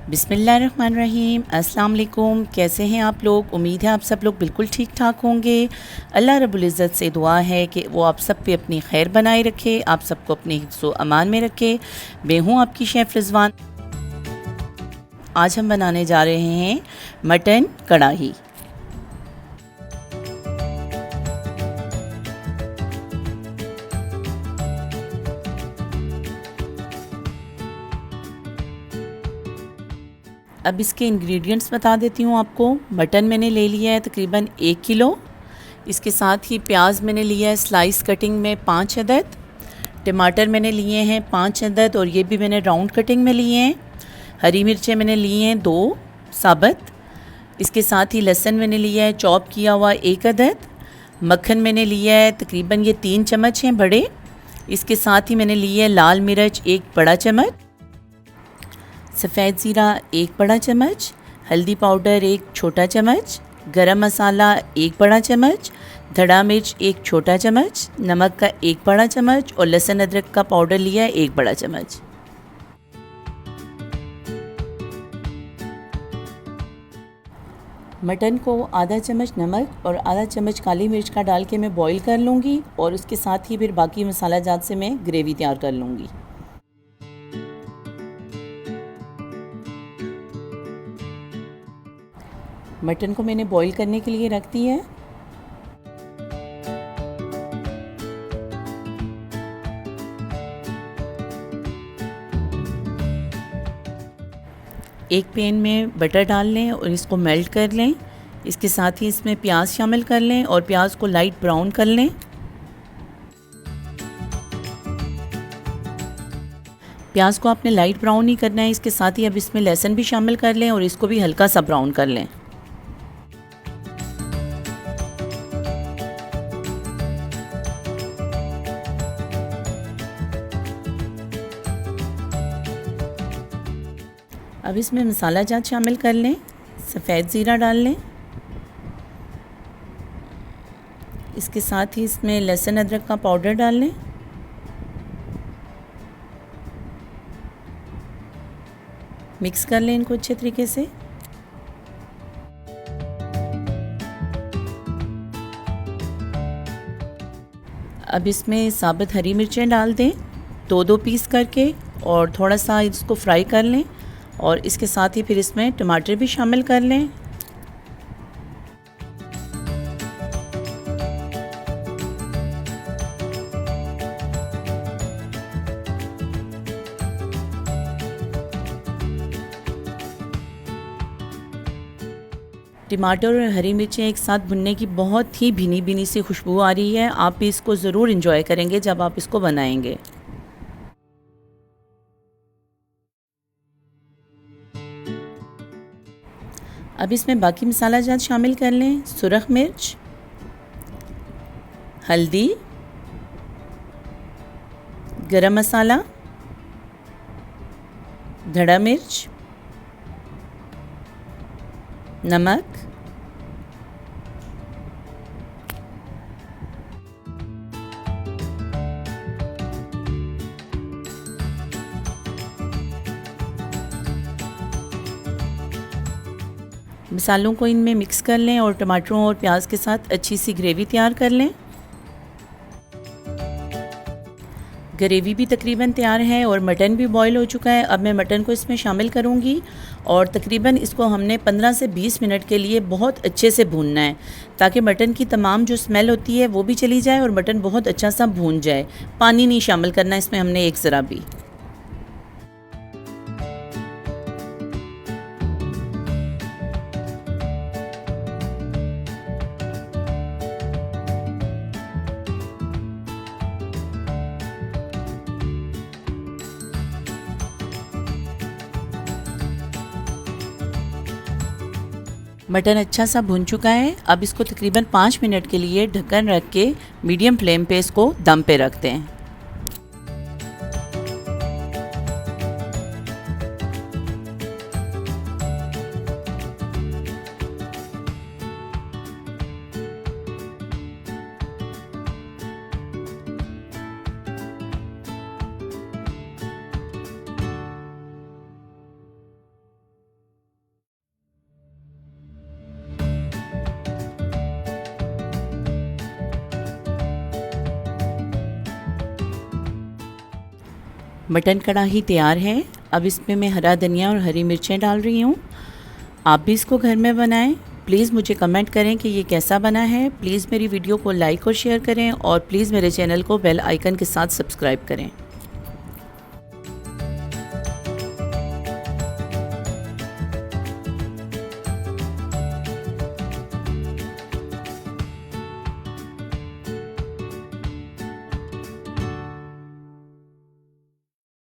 बिस्मिल्लाहिर्रहमानिर्रहीम। अस्सलाम वालेकुम। कैसे हैं आप लोग? उम्मीद है आप सब लोग बिल्कुल ठीक ठाक होंगे। अल्लाह रब्बुल इज़्ज़त से दुआ है कि वो आप सब पे अपनी खैर बनाए रखे, आप सबको अपने हिफ्ज़ अमान में रखे। मैं हूँ आपकी शेफ़ रिज़वान। आज हम बनाने जा रहे हैं मटन कढ़ाई। अब इसके इंग्रेडिएंट्स बता देती हूँ आपको। मटन मैंने ले लिया है तकरीबन 1 किलो। इसके साथ ही प्याज मैंने लिया है स्लाइस कटिंग में 5 अदद। टमाटर मैंने लिए हैं 5 अदद और ये भी मैंने राउंड कटिंग में लिए हैं। हरी मिर्चें मैंने लिए हैं 2 साबुत। इसके साथ ही लहसुन मैंने लिया है चॉप किया हुआ 1 अदद। मक्खन मैंने लिया है तकरीबन ये 3 चम्मच हैं बड़े। इसके साथ ही मैंने लिया है लाल मिर्च 1 बड़ा चम्मच, सफ़ेद ज़ीरा 1 बड़ा चम्मच, हल्दी पाउडर 1 छोटा चम्मच, गरम मसाला 1 बड़ा चम्मच, धड़ा मिर्च 1 छोटा चम्मच, नमक का 1 बड़ा चम्मच और लहसुन अदरक का पाउडर लिया है 1 बड़ा चम्मच। मटन को आधा चम्मच नमक और आधा चम्मच काली मिर्च का डाल के मैं बॉईल कर लूँगी और उसके साथ ही फिर बाकी मसाला जात से मैं ग्रेवी तैयार कर लूँगी। मटन को मैंने बॉईल करने के लिए रख दिया है। एक पैन में बटर डाल लें और इसको मेल्ट कर लें। इसके साथ ही इसमें प्याज शामिल कर लें और प्याज को लाइट ब्राउन कर लें। प्याज को आपने लाइट ब्राउन ही करना है। इसके साथ ही अब इसमें लहसुन भी शामिल कर लें और इसको भी हल्का सा ब्राउन कर लें। अब इसमें मसाला जात शामिल कर लें। सफ़ेद ज़ीरा डाल लें। इसके साथ ही इसमें लहसुन अदरक का पाउडर डाल लें। मिक्स कर लें इनको अच्छे तरीके से। अब इसमें साबुत हरी मिर्चें डाल दें 2-2 पीस करके और थोड़ा सा इसको फ्राई कर लें और इसके साथ ही फिर इसमें टमाटर भी शामिल कर लें। टमाटर और हरी मिर्चें एक साथ भुनने की बहुत ही भीनी भीनी सी खुशबू आ रही है। आप भी इसको ज़रूर इंजॉय करेंगे जब आप इसको बनाएंगे। अब इसमें बाकी मसाला जात शामिल कर लें। सुरख मिर्च, हल्दी, गरम मसाला, धड़ा मिर्च, नमक, मसालों को इनमें मिक्स कर लें और टमाटरों और प्याज के साथ अच्छी सी ग्रेवी तैयार कर लें। ग्रेवी भी तकरीबन तैयार है और मटन भी बॉईल हो चुका है। अब मैं मटन को इसमें शामिल करूंगी और तकरीबन इसको हमने 15 से 20 मिनट के लिए बहुत अच्छे से भूनना है ताकि मटन की तमाम जो स्मेल होती है वो भी चली जाए और मटन बहुत अच्छा सा भून जाए। पानी नहीं शामिल करना इसमें हमने एक ज़रा भी। मटन अच्छा सा भुन चुका है। अब इसको तकरीबन 5 मिनट के लिए ढक्कन रख के मीडियम फ्लेम पे इसको दम पे रखते हैं। मटन कढ़ाई तैयार है। अब इसमें मैं हरा धनिया और हरी मिर्चें डाल रही हूँ। आप भी इसको घर में बनाएं। प्लीज़ मुझे कमेंट करें कि ये कैसा बना है। प्लीज़ मेरी वीडियो को लाइक और शेयर करें और प्लीज़ मेरे चैनल को बेल आइकन के साथ सब्सक्राइब करें।